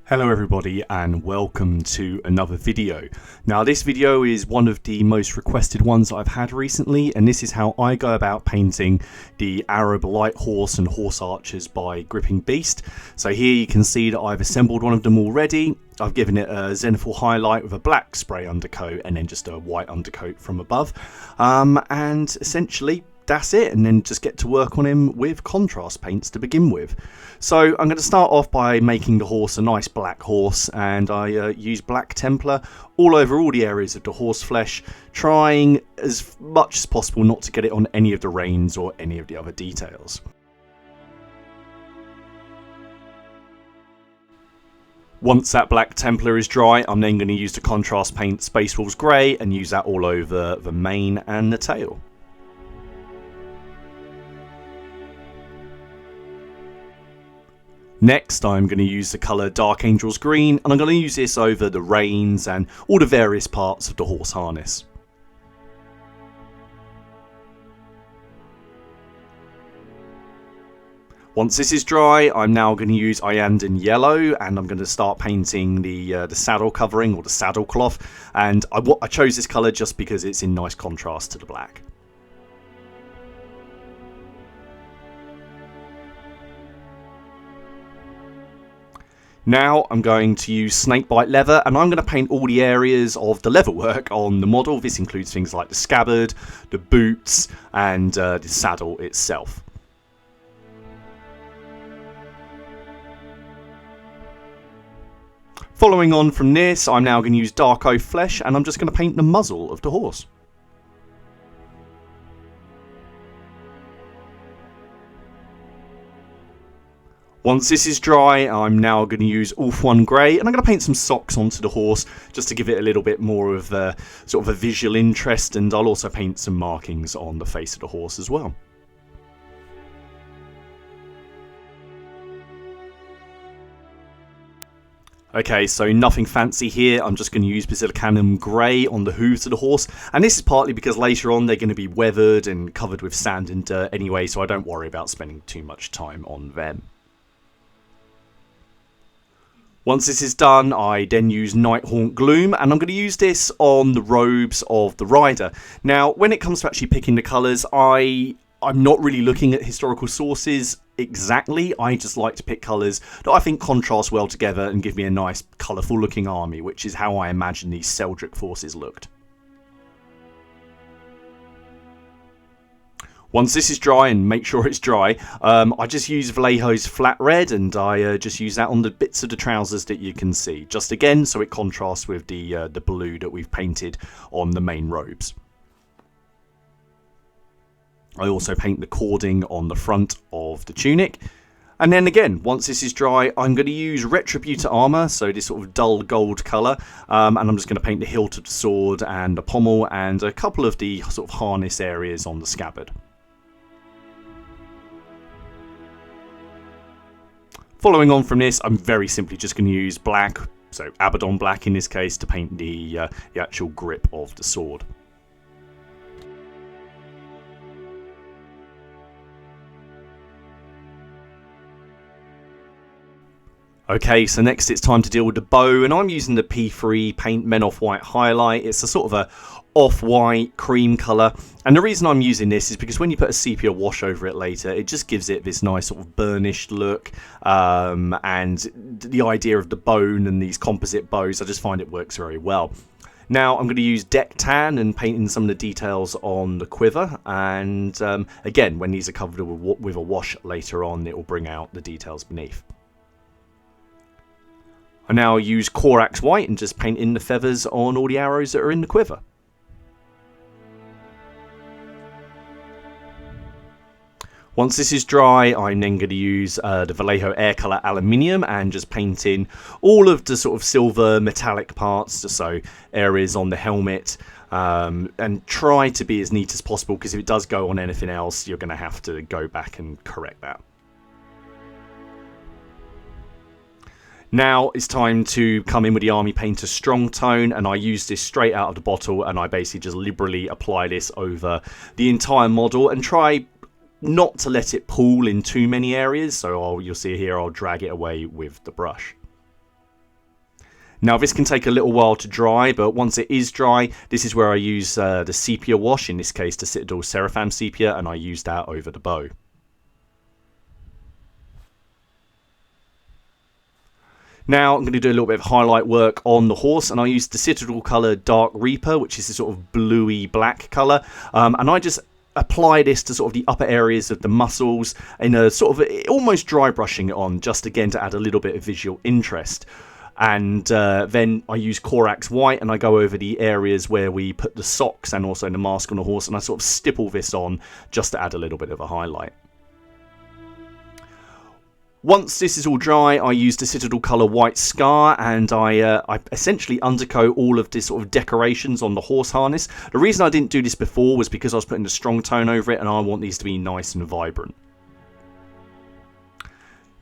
Hello everybody and welcome to another video. Now this video is one of the most requested ones I've had recently, and this is how I go about painting the Arab light horse and horse archers by Gripping Beast. So here you can see that I've assembled one of them already. I've given it a zenithal highlight with a black spray undercoat and then just a white undercoat from above. And essentially that's it, and then just get to work on him with contrast paints to begin with. So I'm going to start off by making the horse a nice black horse, and I use black Templar all over all the areas of the horse flesh, trying as much as possible not to get it on any of the reins or any of the other details. Once that black Templar is dry, I'm then going to use the contrast paint Space Wolves Grey and use that all over the mane and the tail. Next, I'm going to use the colour Dark Angel's Green, and I'm going to use this over the reins and all the various parts of the horse harness. Once this is dry, I'm now going to use Iyanden Yellow, and I'm going to start painting the saddle covering or the saddle cloth. And I chose this colour just because it's in nice contrast to the black. Now I'm going to use Snakebite leather, and I'm going to paint all the areas of the leather work on the model. This includes things like the scabbard, the boots, and the saddle itself. Following on from this, I'm now going to use Darkoath flesh, and I'm just going to paint the muzzle of the horse. Once this is dry, I'm now going to use Ulthuan Grey, and I'm going to paint some socks onto the horse just to give it a little bit more of a sort of a visual interest, and I'll also paint some markings on the face of the horse as well. Okay, so nothing fancy here. I'm just going to use Basilicanum Grey on the hooves of the horse, and this is partly because later on they're going to be weathered and covered with sand and dirt anyway, so I don't worry about spending too much time on them. Once this is done, I then use Nighthaunt Gloom, and I'm going to use this on the robes of the rider. Now, when it comes to actually picking the colours, I'm not really looking at historical sources exactly. I just like to pick colours that I think contrast well together and give me a nice colourful looking army, which is how I imagine these Seljuk forces looked. Once this is dry, and make sure it's dry, I just use Vallejo's flat red, and I just use that on the bits of the trousers that you can see. Just again, so it contrasts with the blue that we've painted on the main robes. I also paint the cording on the front of the tunic. And then again, once this is dry, I'm going to use Retributor armour, so this sort of dull gold colour, and I'm just going to paint the hilt of the sword and the pommel and a couple of the sort of harness areas on the scabbard. Following on from this, I'm very simply just going to use black, so Abaddon black in this case, to paint the actual grip of the sword. Okay, so next it's time to deal with the bow, and I'm using the P3 Paint Menoth White Highlight. It's a sort of a off-white cream colour, and the reason I'm using this is because when you put a sepia wash over it later, it just gives it this nice sort of burnished look, and the idea of the bone and these composite bows, I just find it works very well. Now I'm going to use Deck Tan and paint in some of the details on the quiver, and again, when these are covered with a wash later on, it will bring out the details beneath. I now use Corax White and just paint in the feathers on all the arrows that are in the quiver. Once this is dry, I'm then going to use the Vallejo Air Colour Alluminium and just paint in all of the sort of silver metallic parts, so areas on the helmet, and try to be as neat as possible, because if it does go on anything else, you're going to have to go back and correct that. Now it's time to come in with the Army Painter Strong Tone, and I use this straight out of the bottle, and I basically just liberally apply this over the entire model and try not to let it pool in too many areas. So you'll see here I'll drag it away with the brush. Now this can take a little while to dry, but once it is dry, this is where I use the Sepia wash, in this case the Citadel Seraphim Sepia, and I use that over the bow. Now I'm going to do a little bit of highlight work on the horse, and I use the Citadel colour Dark Reaper, which is a sort of bluey black colour, and I just apply this to sort of the upper areas of the muscles in a sort of almost dry brushing it on, just again to add a little bit of visual interest. And then I use Corax white, and I go over the areas where we put the socks and also the mask on the horse, and I sort of stipple this on just to add a little bit of a highlight. Once this is all dry, I use the Citadel colour White Scar, and I essentially undercoat all of this sort of decorations on the horse harness. The reason I didn't do this before was because I was putting a strong tone over it, and I want these to be nice and vibrant.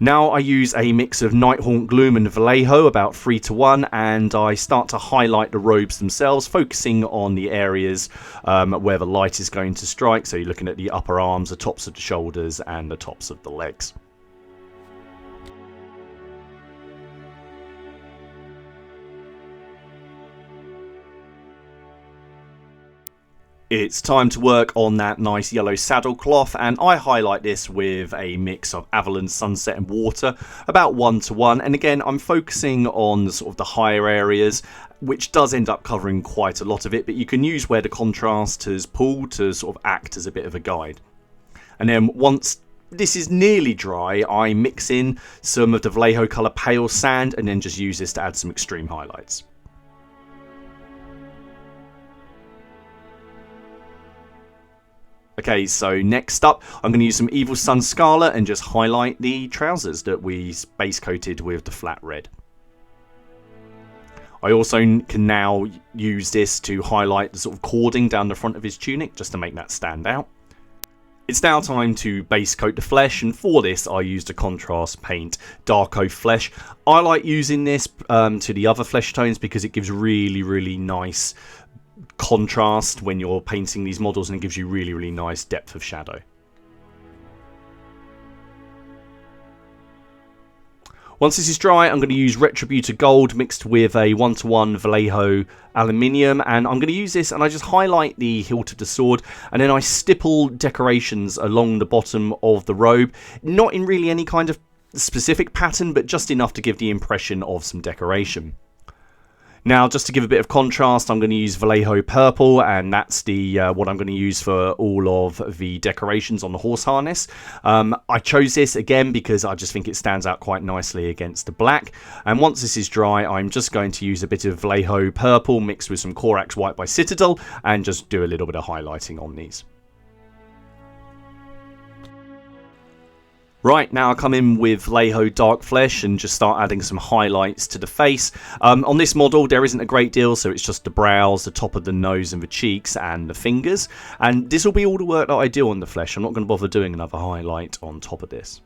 Now I use a mix of Nighthaunt, Gloom and Vallejo, about 3:1, and I start to highlight the robes themselves, focusing on the areas where the light is going to strike. So you're looking at the upper arms, the tops of the shoulders and the tops of the legs. It's time to work on that nice yellow saddlecloth, and I highlight this with a mix of Averland, Sunset and Water, about 1:1, and again I'm focusing on sort of the higher areas, which does end up covering quite a lot of it, but you can use where the contrast has pulled to sort of act as a bit of a guide. And then once this is nearly dry, I mix in some of the Vallejo colour Pale Sand, and then just use this to add some extreme highlights. Okay, so next up, I'm going to use some Evil Sunz Scarlet and just highlight the trousers that we base coated with the flat red. I also can now use this to highlight the sort of cording down the front of his tunic, just to make that stand out. It's now time to base coat the flesh, and for this I used a contrast paint Darkoath flesh. I like using this to the other flesh tones because it gives really nice contrast when you're painting these models, and it gives you really nice depth of shadow. Once this is dry, I'm going to use Retributor Gold mixed with a 1:1 Vallejo Alluminium, and I'm going to use this and I just highlight the hilt of the sword, and then I stipple decorations along the bottom of the robe, not in really any kind of specific pattern, but just enough to give the impression of some decoration. Now, just to give a bit of contrast, I'm going to use Vallejo Purple, and that's the what I'm going to use for all of the decorations on the horse harness. I chose this again because I just think it stands out quite nicely against the black. And once this is dry, I'm just going to use a bit of Vallejo Purple mixed with some Corax White by Citadel, and just do a little bit of highlighting on these. Right, now I come in with Vallejo Dark Flesh and just start adding some highlights to the face. On this model there isn't a great deal, so it's just the brows, the top of the nose and the cheeks and the fingers. And this will be all the work that I do on the flesh. I'm not going to bother doing another highlight on top of this.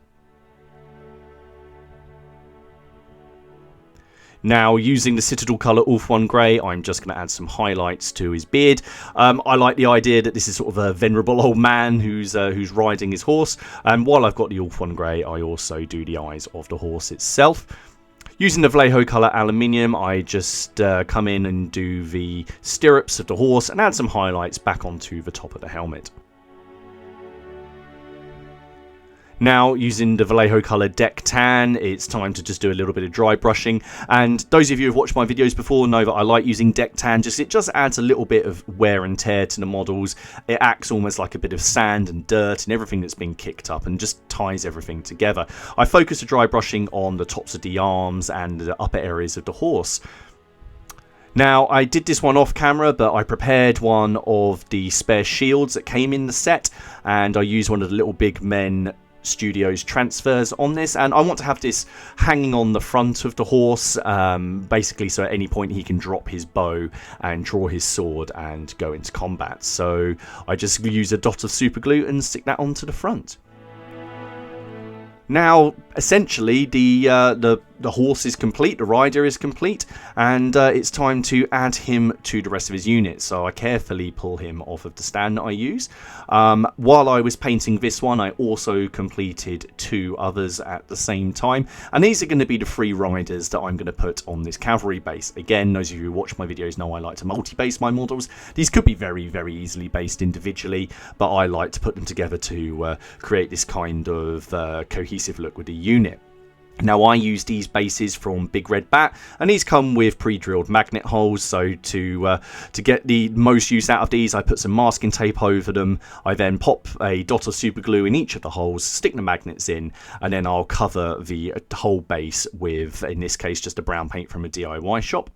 Now, using the Citadel colour Ulthuan Grey, I'm just going to add some highlights to his beard. I like the idea that this is sort of a venerable old man who's riding his horse. And while I've got the Ulthuan Grey, I also do the eyes of the horse itself. Using the Vallejo colour Alluminium, I just come in and do the stirrups of the horse and add some highlights back onto the top of the helmet. Now, using the Vallejo colour Deck Tan, it's time to just do a little bit of dry brushing. And those of you who have watched my videos before know that I like using Deck Tan. It just adds a little bit of wear and tear to the models. It acts almost like a bit of sand and dirt and everything that's been kicked up, and just ties everything together. I focus the dry brushing on the tops of the arms and the upper areas of the horse. Now, I did this one off camera, but I prepared one of the spare shields that came in the set, and I used one of the Little Big Men Studios transfers on this, and I want to have this hanging on the front of the horse, basically so at any point he can drop his bow and draw his sword and go into combat. So I just use a dot of super glue and stick that onto the front. Now, essentially, the the horse is complete, the rider is complete, and it's time to add him to the rest of his unit. So I carefully pull him off of the stand that I use. While I was painting this one, I also completed 2 others at the same time, and these are going to be the 3 riders that I'm going to put on this cavalry base. Again, those of you who watch my videos know I like to multi-base my models. These could be very, very easily based individually, but I like to put them together to create this kind of cohesive look with the unit. Now, I use these bases from Big Red Bat, and these come with pre-drilled magnet holes. So to get the most use out of these, I put some masking tape over them. I then pop a dot of super glue in each of the holes, stick the magnets in, and then I'll cover the whole base with, in this case, just a brown paint from a DIY shop.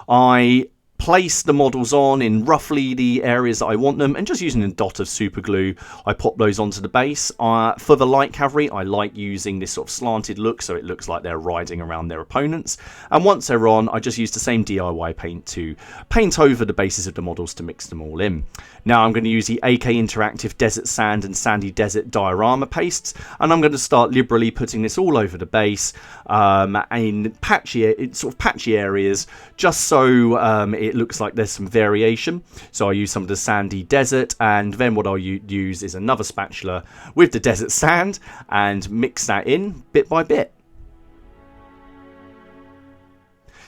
I place the models on in roughly the areas that I want them, and just using a dot of super glue, I pop those onto the base. For the light cavalry, I like using this sort of slanted look, so it looks like they're riding around their opponents. And once they're on, I just use the same DIY paint to paint over the bases of the models to mix them all in. Now I'm going to use the AK Interactive Desert Sand and Sandy Desert diorama pastes, and I'm going to start liberally putting this all over the base in patchy areas, just so it looks like there's some variation. So I use some of the sandy desert, and then what I'll use is another spatula with the desert sand and mix that in bit by bit.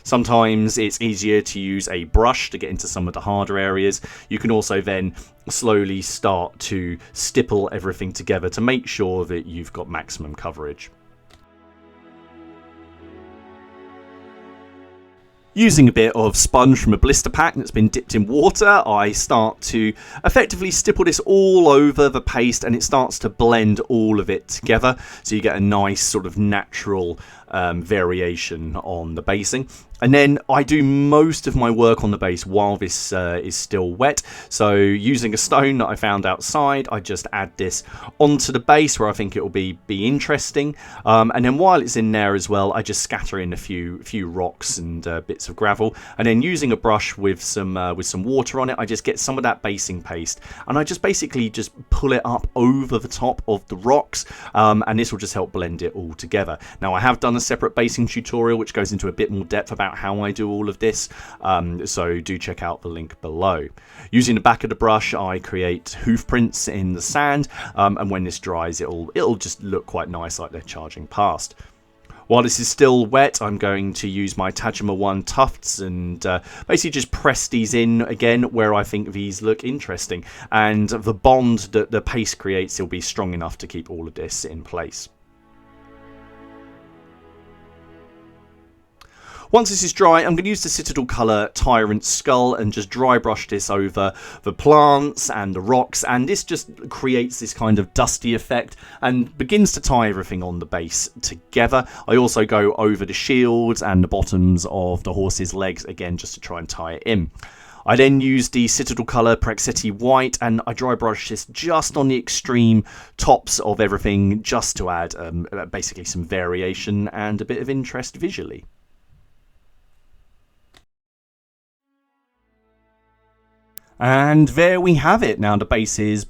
Sometimes it's easier to use a brush to get into some of the harder areas. You can also then slowly start to stipple everything together to make sure that you've got maximum coverage. Using a bit of sponge from a blister pack that's been dipped in water, I start to effectively stipple this all over the paste, and it starts to blend all of it together, so you get a nice sort of natural variation on the basing. And then I do most of my work on the base while this is still wet. So using a stone that I found outside, I just add this onto the base where I think it will be interesting. And then while it's in there as well, I just scatter in a few rocks and bits of gravel. And then using a brush with some water on it, I just get some of that basing paste, and I just basically just pull it up over the top of the rocks, and this will just help blend it all together. Now, I have done a separate basing tutorial which goes into a bit more depth about how I do all of this, so do check out the link below. Using the back of the brush, I create hoof prints in the sand, and when this dries, it'll just look quite nice, like they're charging past. While this is still wet, I'm going to use my Tajima 1 tufts and basically just press these in again where I think these look interesting, and the bond that the paste creates will be strong enough to keep all of this in place. Once this is dry, I'm going to use the Citadel colour Tyrant Skull and just dry brush this over the plants and the rocks, and this just creates this kind of dusty effect and begins to tie everything on the base together. I also go over the shields and the bottoms of the horse's legs again just to try and tie it in. I then use the Citadel colour Praxeti White, and I dry brush this just on the extreme tops of everything just to add basically some variation and a bit of interest visually. And there we have it. Now the base is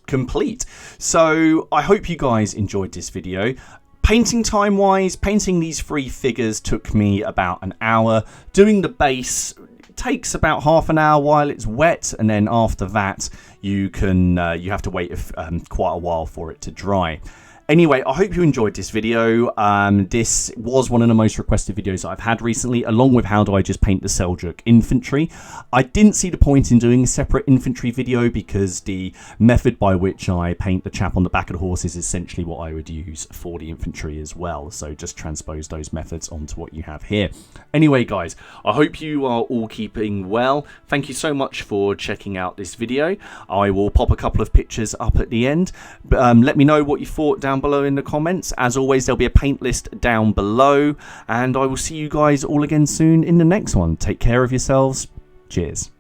complete. So I hope you guys enjoyed this video. Painting time wise, painting these 3 figures took me about an hour. Doing the base takes about half an hour while it's wet, and then after that you have to wait quite a while for it to dry. Anyway, I hope you enjoyed this video. This was one of the most requested videos I've had recently, along with how do I just paint the Seljuk infantry. I didn't see the point in doing a separate infantry video because the method by which I paint the chap on the back of the horse is essentially what I would use for the infantry as well. So just transpose those methods onto what you have here. Anyway, guys, I hope you are all keeping well. Thank you so much for checking out this video. I will pop a couple of pictures up at the end. Let me know what you thought down below in the comments. As always, there'll be a paint list down below, and I will see you guys all again soon in the next one. Take care of yourselves. Cheers.